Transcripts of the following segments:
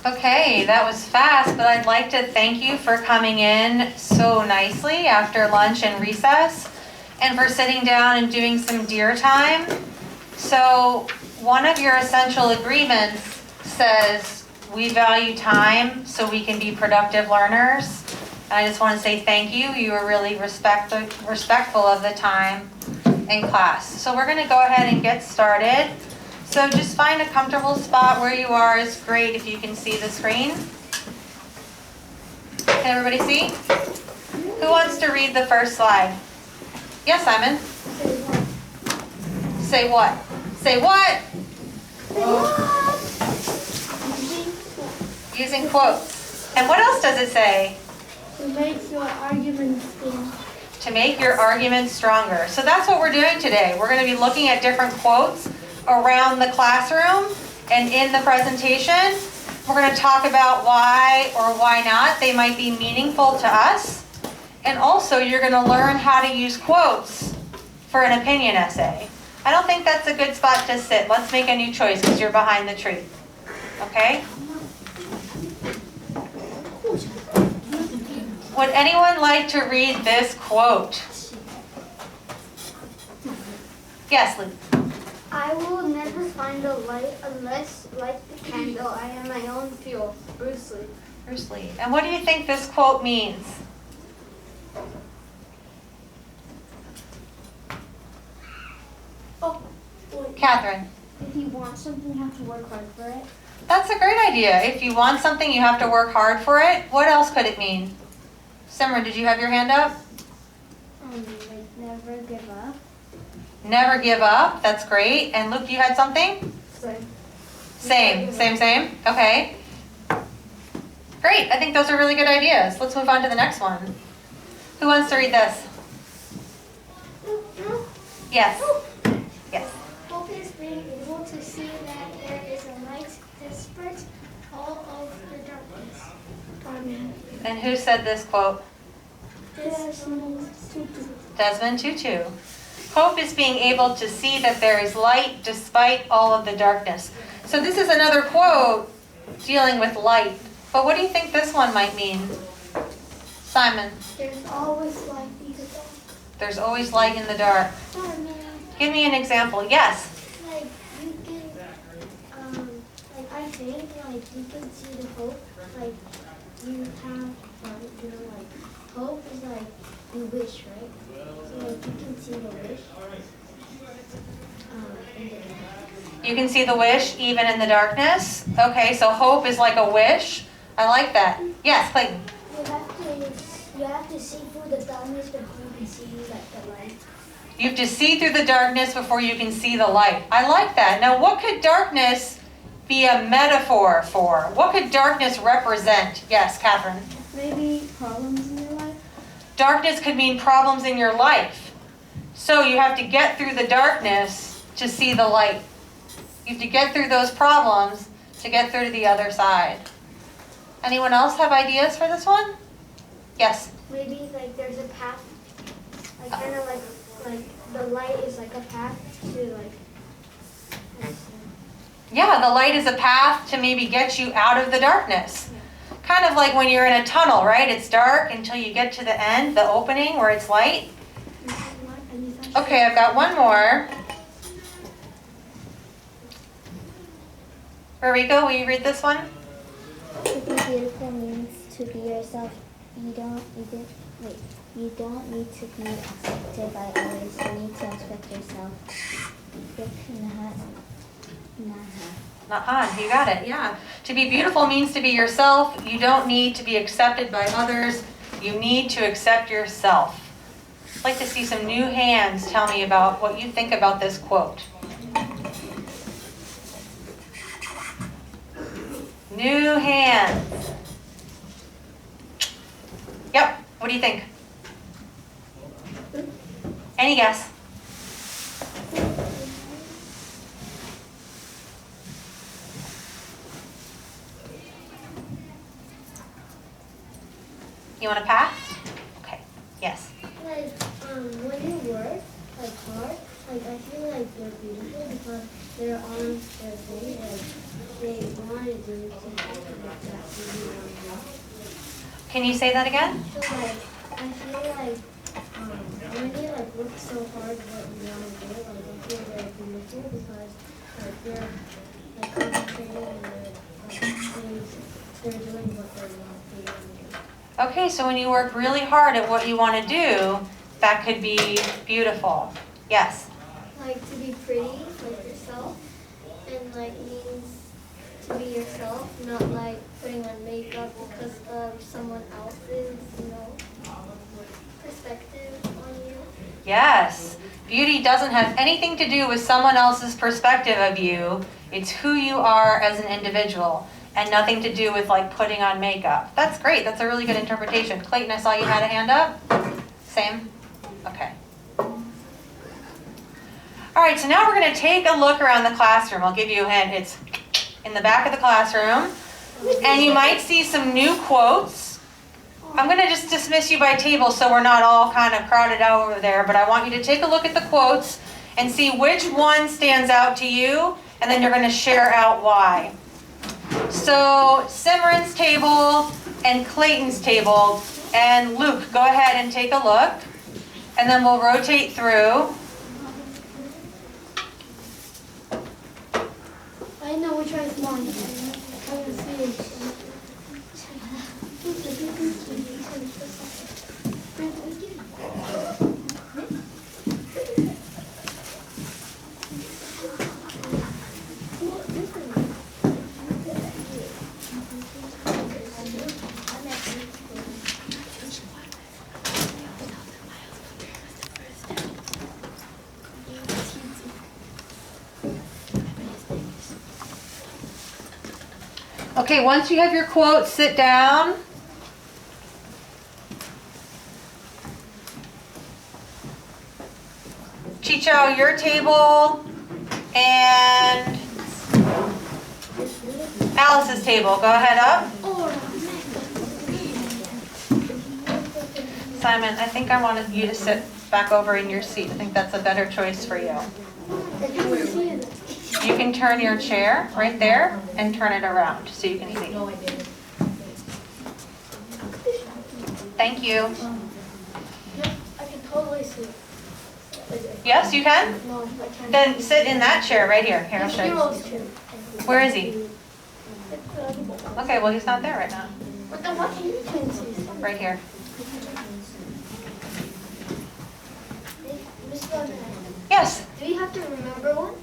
Okay, that was fast, but I'd like to thank you for coming in so nicely after lunch and recess, and for sitting down and doing some deer time. So one of your essential agreements says we value time so we can be productive learners. And I just want to say thank you. You were really respectful of the time in class. So we're going to go ahead and get started. So just find a comfortable spot where you are. Is great if you can see the screen. Can everybody see? Who wants to read the first slide? Yes, Simon? Say what? Say what? Using quotes. And what else does it say? To make your argument stronger. To make your argument stronger. So that's what we're doing today. We're going to be looking at different quotes around the classroom and in the presentation. We're going to talk about why or why not they might be meaningful to us. And also you're going to learn how to use quotes for an opinion essay. I don't think that's a good spot to sit. Let's make a new choice because you're behind the tree. Okay? Would anyone like to read this quote? Yes, Luke. I will never find a light unless, like the candle, I am my own fuel. Bruce Lee. Bruce Lee. And what do you think this quote means? Oh, wait. Catherine. If you want something, you have to work hard for it. That's a great idea. If you want something, you have to work hard for it. What else could it mean? Simran, did you have your hand up? Like never give up. Never give up. That's great. And Luke, you had something? Same. Okay. Great. I think those are really good ideas. Let's move on to the next one. Who wants to read this? Yes. Yes. Hope is being able to see that there is a light despite all of the darkness. Amen. And who said this quote? Desmond Tutu. Hope is being able to see that there is light despite all of the darkness. So this is another quote dealing with light. But what do you think this one might mean? Simon. There's always light in the dark. There's always light in the dark. Amen. Give me an example. Yes. Like you can, like I think, like you can see the hope, like you have, like hope is like you wish, right? So like you can see the wish. In the dark. You can see the wish even in the darkness. Okay, so hope is like a wish. I like that. Yes, Clayton. You have to see through the darkness before you can see like the light. You have to see through the darkness before you can see the light. I like that. Now, what could darkness be a metaphor for? What could darkness represent? Yes, Catherine. Maybe problems in your life? Darkness could mean problems in your life. So you have to get through the darkness to see the light. You have to get through those problems to get through to the other side. Anyone else have ideas for this one? Yes. Maybe like there's a path, like kind of like the light is like a path to like. Yeah, the light is a path to maybe get you out of the darkness. Kind of like when you're in a tunnel, right? It's dark until you get to the end, the opening where it's light. Okay, I've got one more. Ruriko, will you read this one? To be beautiful means to be yourself. You don't need to be accepted by others. You need to expect yourself. Nahan, you got it, yeah. To be beautiful means to be yourself. You don't need to be accepted by others. You need to accept yourself. I'd like to see some new hands tell me about what you think about this quote. New hands. Yep, what do you think? Any guess? You want to pass? Okay, yes. Like when you work like hard, like I feel like you're beautiful because they're on their thing, like they want to do something like that they really want to do. Can you say that again? So like I feel like when they like work so hard what you want to do, like I feel very convincing because like they're like concentrating and they're doing what they want to do. Okay, so when you work really hard at what you want to do, that could be beautiful. Yes? Like to be pretty, like yourself, and like means to be yourself, not like putting on makeup because of someone else's, perspective on you. Yes. Beauty doesn't have anything to do with someone else's perspective of you. It's who you are as an individual and nothing to do with like putting on makeup. That's great. That's a really good interpretation. Clayton, I saw you had a hand up. Same? Okay. All right, so now we're going to take a look around the classroom. I'll give you a hint. It's in the back of the classroom. And you might see some new quotes. I'm going to just dismiss you by table so we're not all kind of crowded out over there. But I want you to take a look at the quotes and see which one stands out to you. And then you're going to share out why. So Simran's table and Clayton's table. And Luke, go ahead and take a look. And then we'll rotate through. I know which one is mine. I can see it. Okay, once you have your quote, sit down. Chicho, your table, and Alice's table. Go ahead up. Simon, I think I wanted you to sit back over in your seat. I think that's a better choice for you. You can turn your chair right there and turn it around so you can see. Thank you. I can totally see. Yes, you can? No, I can't. Then sit in that chair right here. Here, I'll show you. Where is he? Okay, well, he's not there right now. But then what can you see? Right here. Yes. Do you have to remember one?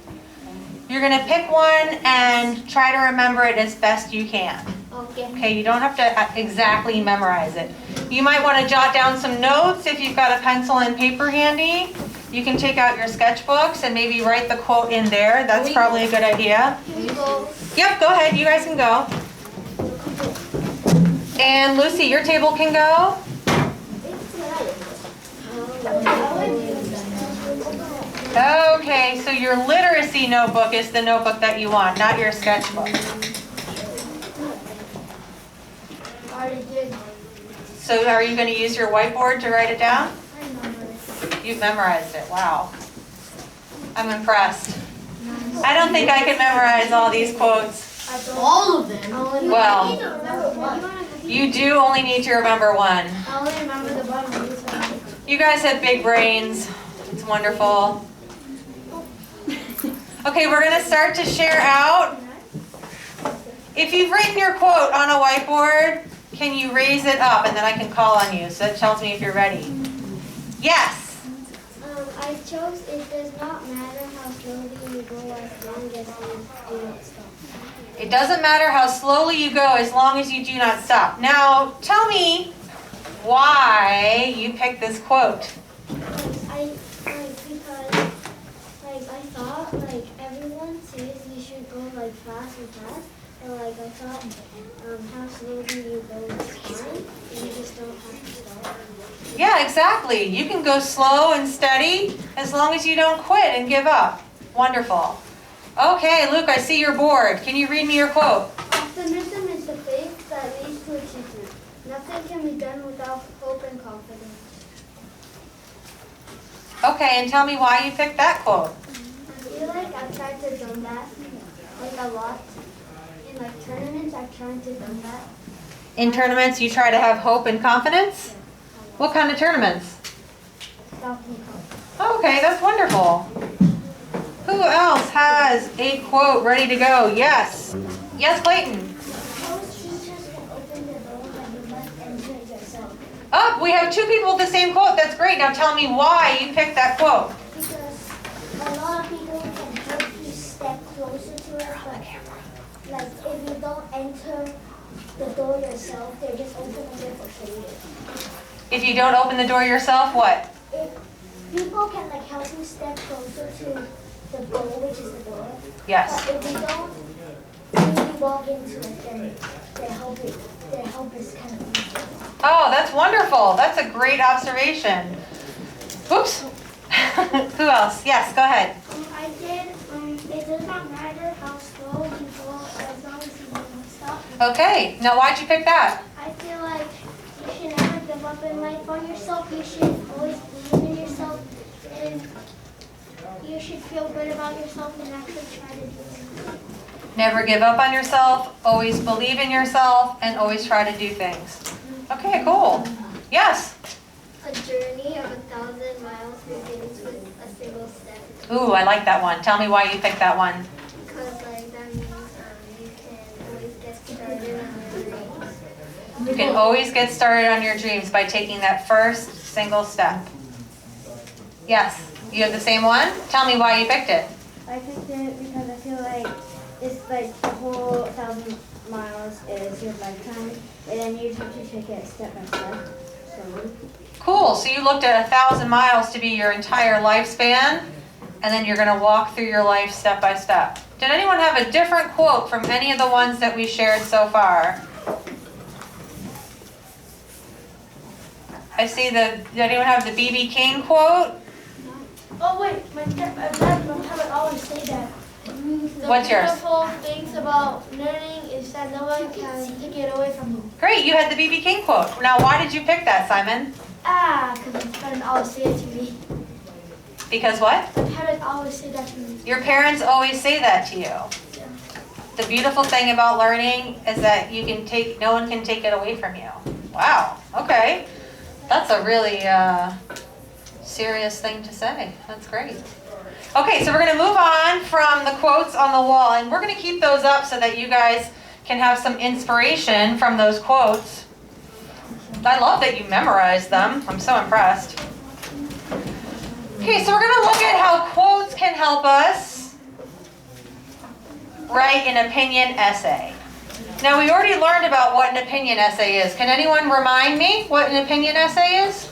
You're going to pick one and try to remember it as best you can. Okay. Okay, you don't have to exactly memorize it. You might want to jot down some notes if you've got a pencil and paper handy. You can take out your sketchbooks and maybe write the quote in there. That's probably a good idea. Here we go. Yep, go ahead. You guys can go. And Lucy, your table can go. Okay, so your literacy notebook is the notebook that you want, not your sketchbook. I already did. So are you going to use your whiteboard to write it down? I know. You've memorized it. Wow. I'm impressed. I don't think I could memorize all these quotes. All of them? Well, you do only need to remember one. I only remember the bottom of this one. You guys have big brains. It's wonderful. Okay, we're going to start to share out. If you've written your quote on a whiteboard, can you raise it up and then I can call on you? So that tells me if you're ready. Yes. I chose it does not matter how slowly you go as long as you do not stop. It doesn't matter how slowly you go as long as you do not stop. Now, tell me why you picked this quote. Because I thought everyone says you should go fast and fast, but I thought how slowly you go is fine, and you just don't have to stop. Yeah, exactly. You can go slow and steady as long as you don't quit and give up. Wonderful. Okay, Luke, I see your board. Can you read me your quote? Optimism is the faith that leads to achievement. Nothing can be done without hope and confidence. Okay, and tell me why you picked that quote. feel like I've tried to do that like a lot. In like tournaments, I've tried to do that. In tournaments, you try to have hope and confidence? What kind of tournaments? Okay, that's wonderful. Who else has a quote ready to go? Yes. Yes, Clayton. Oh, we have two people with the same quote. That's great. Now tell me why you picked that quote. Because a lot of people can help you step closer to it, but like if you don't enter the door yourself, they're just opening it for you. If you don't open the door yourself, what? If people can like help you step closer to the goal, which is the door. Yes. But if you don't really walk into it, then their help is kind of easy. Oh, that's wonderful. That's a great observation. Oops. Who else? Yes, go ahead. It does not matter how slow you go as long as you don't stop. Okay, now why'd you pick that? I feel like you should never give up in life on yourself. You should always believe in yourself, and you should feel good about yourself and actually try to do things. Never give up on yourself, always believe in yourself, and always try to do things. Okay, cool. Yes? A journey of 1,000 miles begins with a single step. Ooh, I like that one. Tell me why you picked that one. Because like that means you can always get started on your dreams. You can always get started on your dreams by taking that first single step. Yes, you have the same one? Tell me why you picked it. I picked it because I feel like it's like the whole 1,000 miles is your lifetime, and then you just have to take it step by step. So. Cool, so you looked at 1,000 miles to be your entire lifespan, and then you're gonna walk through your life step by step. Did anyone have a different quote from any of the ones that we shared so far? I see did anyone have the B.B. King quote? Oh wait, my dad would always say that. What's yours? The beautiful things about learning is that no one can take it away from you. Great, you had the B.B. King quote. Now why did you pick that, Simon? Because my friend always say it to me. Because what? My parents always say that to me. Your parents always say that to you. Yeah. The beautiful thing about learning is that no one can take it away from you. Wow, okay. That's a really serious thing to say. That's great. Okay, so we're going to move on from the quotes on the wall, and we're going to keep those up so that you guys can have some inspiration from those quotes. I love that you memorized them. I'm so impressed. Okay, so we're going to look at how quotes can help us write an opinion essay. Now, we already learned about what an opinion essay is. Can anyone remind me what an opinion essay is?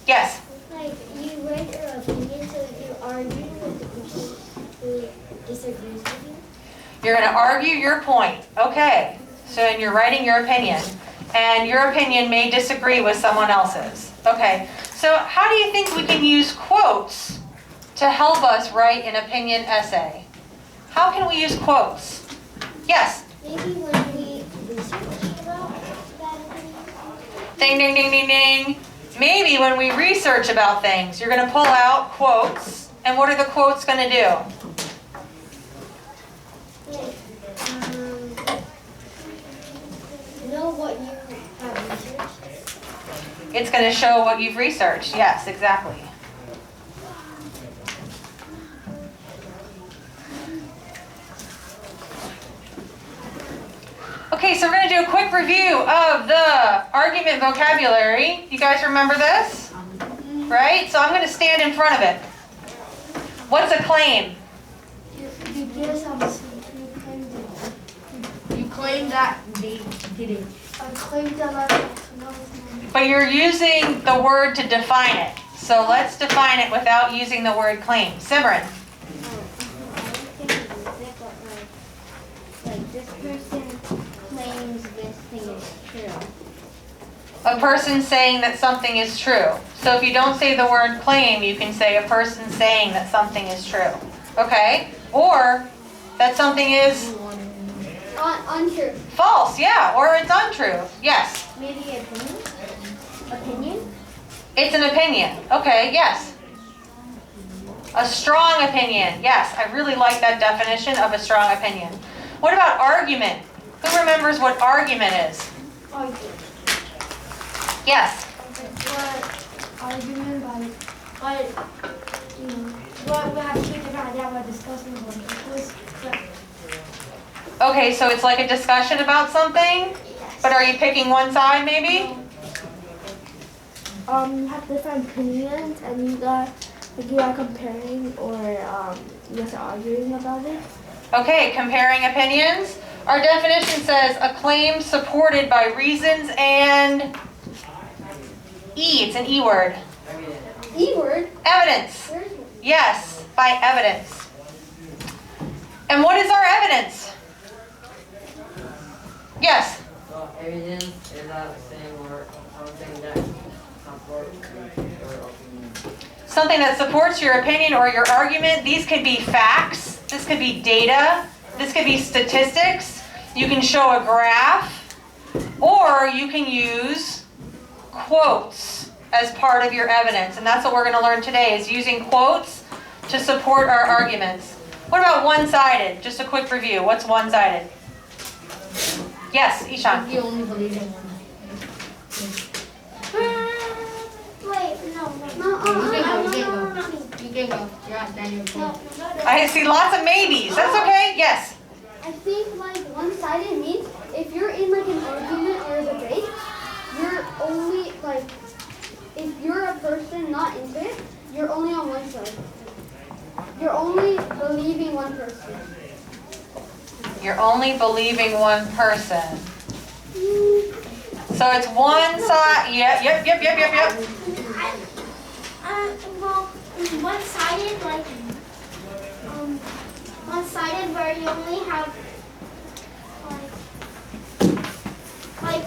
Yes? Like, you write your opinion so that you argue with the person who disagrees with you. You're going to argue your point. Okay. So you're writing your opinion. And your opinion may disagree with someone else's. Okay. So how do you think we can use quotes to help us write an opinion essay? How can we use quotes? Yes? Maybe when we research about that opinion. Ding, ding, ding, ding, ding. Maybe when we research about things, you're going to pull out quotes. And what are the quotes going to do? Know what you have researched. It's going to show what you've researched. Yes, exactly. Okay, so we're going to do a quick review of the argument vocabulary. You guys remember this? Right? So I'm going to stand in front of it. What's a claim? You give something. You claim that they did it. A claim that But you're using the word to define it. So let's define it without using the word claim. Simran. Like this person claims this thing is true. A person saying that something is true. So if you don't say the word claim, you can say a person saying that something is true. Okay? Or that something is untrue. false, yeah, or it's untrue. Yes. Maybe opinion? Opinion? It's an opinion. Okay, yes. A strong opinion. Yes, I really like that definition of a strong opinion. What about argument? Who remembers what argument is? Argument. Yes. What argument by, you know, what we have to think about that we're discussing about it. Okay, so it's like a discussion about something, but are you picking one side maybe? You have different opinions and you are comparing or you guys are arguing about it. Okay, comparing opinions. Our definition says a claim supported by reasons and it's an E word. E-word? Evidence. Where's it? Yes, by evidence. And what is our evidence? Yes. So evidence is that saying or something that supports your opinion. Something that supports your opinion or your argument. These could be facts. This could be data. This could be statistics. You can show a graph. Or you can use quotes as part of your evidence. And that's what we're going to learn today, is using quotes to support our arguments. What about one-sided? Just a quick review. What's one-sided? Yes, Ishan. You only believe in one. Wait, no. You can go. Yeah, then you can. I see lots of maybes. That's okay. Yes. I think like one-sided means if you're in like an argument or a debate, you're only like, if you're a person not into it, you're only on one side. You're only believing one person. You're only believing one person. So it's one side. Yep. Well, one-sided, one-sided where you only have, like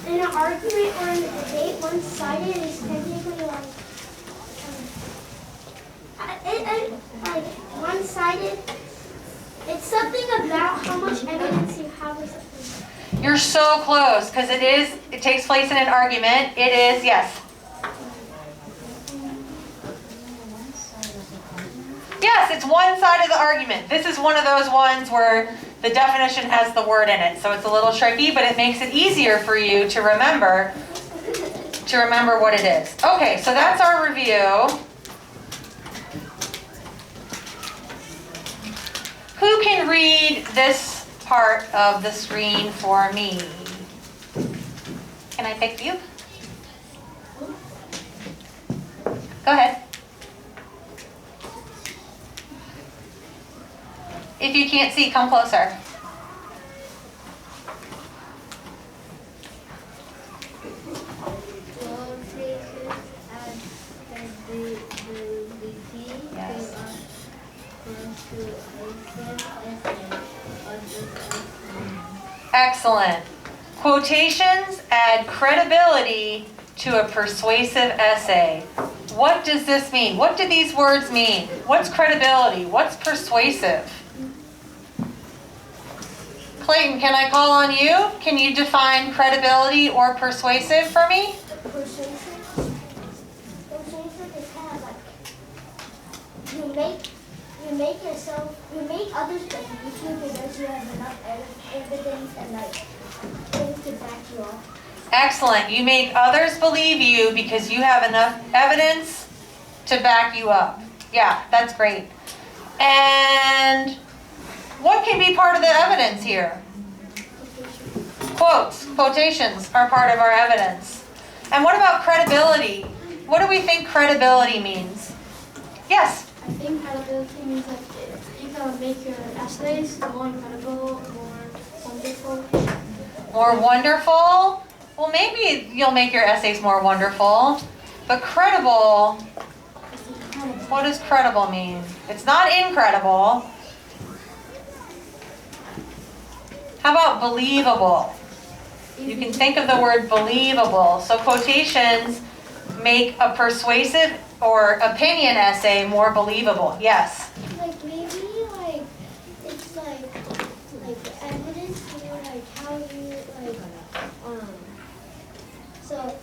in an argument or in a debate, one-sided is technically like one-sided. It's something about how much evidence you have or something. You're so close because it takes place in an argument. It is, yes. Yes, it's one side of the argument. This is one of those ones where the definition has the word in it. So it's a little tricky, but it makes it easier for you to remember what it is. Okay, so that's our review. Who can read this part of the screen for me? Can I pick you? Go ahead. If you can't see, come closer. Yes. Excellent. Quotations add credibility to a persuasive essay. What does this mean? What do these words mean? What's credibility? What's persuasive? Clayton, can I call on you? Can you define credibility or persuasive for me? Persuasive is kind of like you make others believe you because you have enough evidence and like things to back you up. Excellent. You make others believe you because you have enough evidence to back you up. Yeah, that's great. And what can be part of the evidence here? Quotes, quotations are part of our evidence. And what about credibility? What do we think credibility means? Yes? I think credibility means that you can make your essays more credible, more wonderful. More wonderful? Well, maybe you'll make your essays more wonderful. But credible, what does credible mean? It's not incredible. How about believable? You can think of the word believable. So quotations make a persuasive or opinion essay more believable. Yes? Like maybe like it's like the evidence, you know, like how you so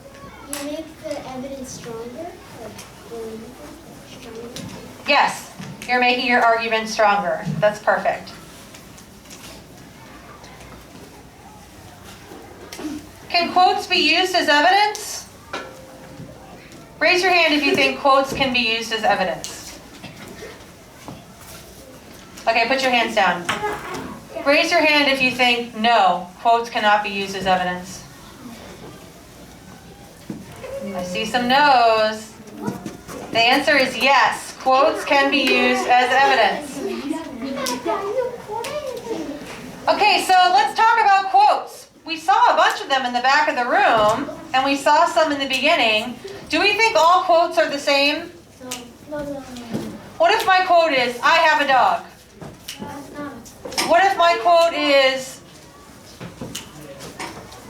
you make the evidence stronger, like believable, stronger. Yes. You're making your argument stronger. That's perfect. Can quotes be used as evidence? Raise your hand if you think quotes can be used as evidence. Okay, put your hands down. Raise your hand if you think no, quotes cannot be used as evidence. I see some no's. The answer is yes, quotes can be used as evidence. Okay, so let's talk about quotes. We saw a bunch of them in the back of the room, and we saw some in the beginning. Do we think all quotes are the same? What if my quote is, I have a dog? What if my quote is,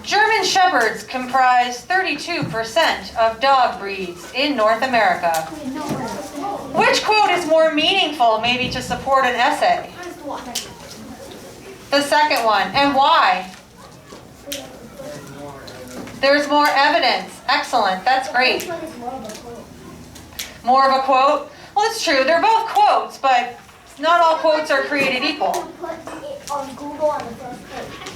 German Shepherds comprise 32% of dog breeds in North America? Which quote is more meaningful, maybe to support an essay? The second one. And why? There's more evidence. Excellent. That's great. More of a quote? Well, it's true. They're both quotes, but not all quotes are created equal. Put it on Google on the first page.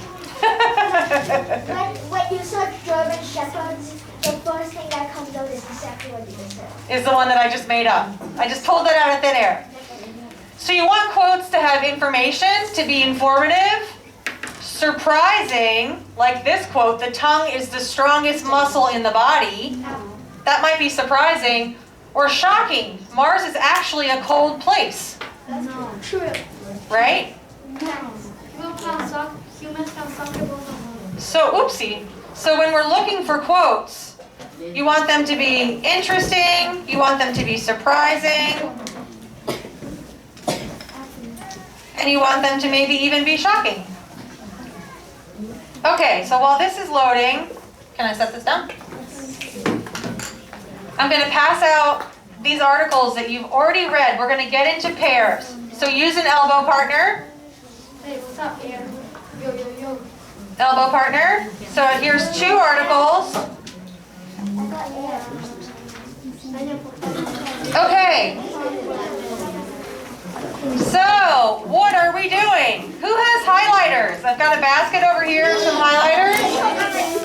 when you search German Shepherds, the first thing that comes out is exactly what you just said. Is the one that I just made up. I just pulled that out of thin air. So you want quotes to have information, to be informative, surprising, like this quote, the tongue is the strongest muscle in the body. That might be surprising. Or shocking, Mars is actually a cold place. That's not true. Right? Humans can soccer both. So, oopsie. So when we're looking for quotes, you want them to be interesting, you want them to be surprising, and you want them to maybe even be shocking. Okay, so while this is loading, can I set this down? I'm going to pass out these articles that you've already read. We're going to get into pairs. So use an elbow partner. Hey, what's up, here? Yo, yo, yo. Elbow partner. So here's 2 articles. Okay. So, what are we doing? Who has highlighters? I've got a basket over here, some highlighters.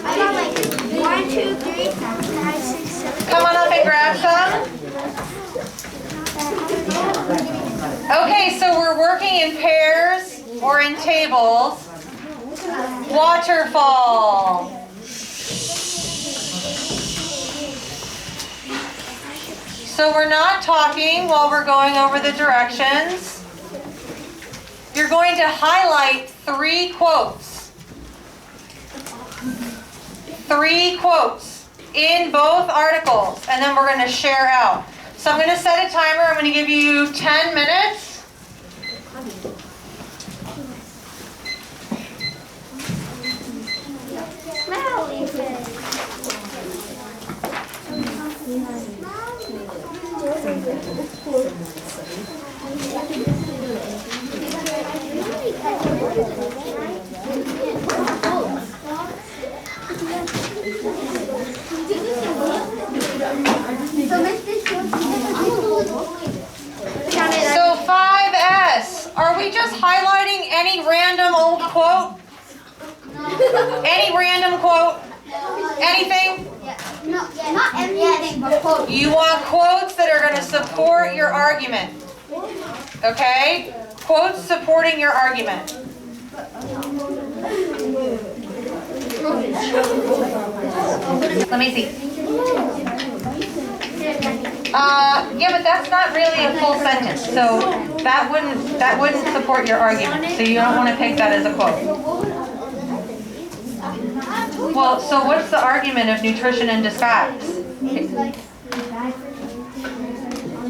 I got like 1, 2, 3, 4, 5, 6, 7. Come on up and grab some. Okay, so we're working in pairs or in tables. Waterfall. So we're not talking while we're going over the directions. You're going to highlight 3 quotes. 3 quotes in both articles, and then we're going to share out. So I'm going to set a timer. I'm going to give you 10 minutes. So 5S, are we just highlighting any random old quote? Any random quote? Anything? No, not everything, but quotes. You want quotes that are going to support your argument. Okay? Quotes supporting your argument. Let me see. Yeah, but that's not really a full sentence, so that wouldn't support your argument. So you don't want to pick that as a quote. Well, so what's the argument of nutrition in disguise?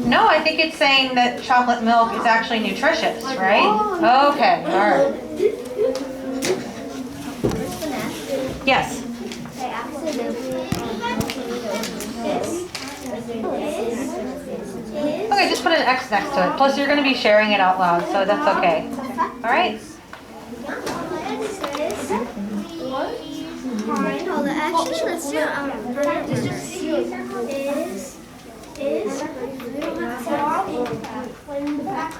No, I think it's saying that chocolate milk is actually nutritious, right? Okay, all right. Yes. Okay, just put an X next to it. Plus, you're going to be sharing it out loud, so that's okay. All right? No, the action, let's do is when the back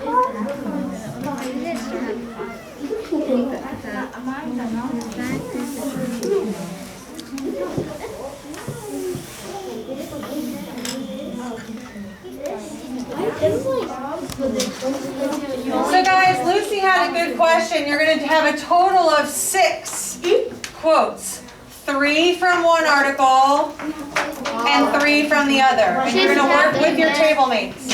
So guys, Lucy had a good question. You're going to have a total of 6 quotes. 3 from one article and 3 from the other. And you're going to work with your table mates.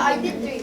I did 3.